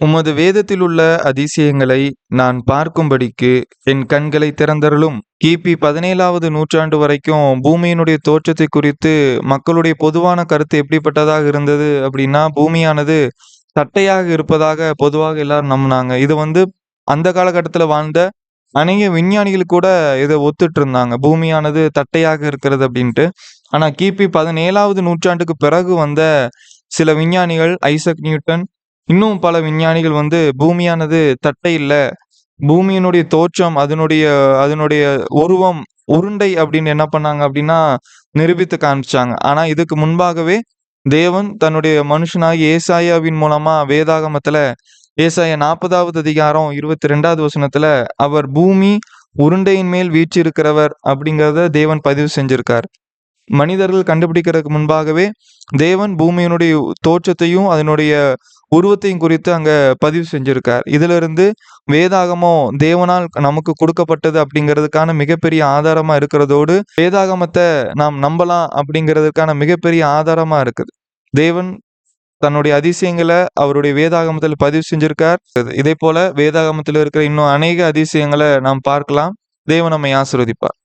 உமது வேதத்திலுள்ள அதிசயங்களை நான் பார்க்கும்படிக்கு என் கண்களை திறந்தருளும். கிபி 17வது நூற்றாண்டு வரைக்கும் பூமியினுடைய தோற்றத்தை குறித்து மக்களுடைய பொதுவான கருத்து எப்படிப்பட்டதாக இருந்தது அப்படின்னா, பூமியானது தட்டையாக இருப்பதாக பொதுவாக எல்லாரும் நம்பினாங்க. இது அந்த காலகட்டத்தில் வாழ்ந்த அநேக விஞ்ஞானிகள் கூட இதை ஒத்துட்டு இருந்தாங்க, பூமியானது தட்டையாக இருக்கிறது அப்படின்ட்டு. ஆனா கிபி 17வது நூற்றாண்டுக்கு பிறகு வந்த சில விஞ்ஞானிகள், ஐசக் நியூட்டன், இன்னும் பல விஞ்ஞானிகள் பூமியானது தட்டை இல்ல, பூமியினுடைய தோற்றம், அதனுடைய அதனுடைய உருவம் உருண்டை அப்படின்னு என்ன பண்ணாங்க அப்படின்னா நிரூபித்து காமிச்சாங்க. ஆனா இதுக்கு முன்பாகவே தேவன் தன்னுடைய மனுஷனாகிய ஏசாயாவின் மூலமா வேதாகமத்துல ஏசாயா 40வது அதிகாரம் 22வது வசனத்துல அவர் பூமி உருண்டையின் மேல் வீற்றிருக்கிறவர் அப்படிங்கிறத தேவன் பதிவு செஞ்சிருக்கார். மனிதர்கள் கண்டுபிடிக்கிறதுக்கு முன்பாகவே தேவன் பூமியினுடைய தோற்றத்தையும் அதனுடைய உருவத்தையும் குறித்து அங்க பதிவு செஞ்சிருக்கார். இதுல இருந்து வேதாகமம் தேவனால் நமக்கு கொடுக்கப்பட்டது அப்படிங்கிறதுக்கான மிகப்பெரிய ஆதாரமா இருக்கிறதோடு, வேதாகமத்தை நாம் நம்பலாம் அப்படிங்கிறதுக்கான மிகப்பெரிய ஆதாரமா இருக்குது. தேவன் தன்னுடைய அதிசயங்களை அவருடைய வேதாகமத்தில் பதிவு செஞ்சிருக்கார். இதே போல வேதாகமத்தில் இருக்கிற இன்னும் அநேக அதிசயங்களை நாம் பார்க்கலாம். தேவன் நம்மை ஆசீர்வதிப்பார்.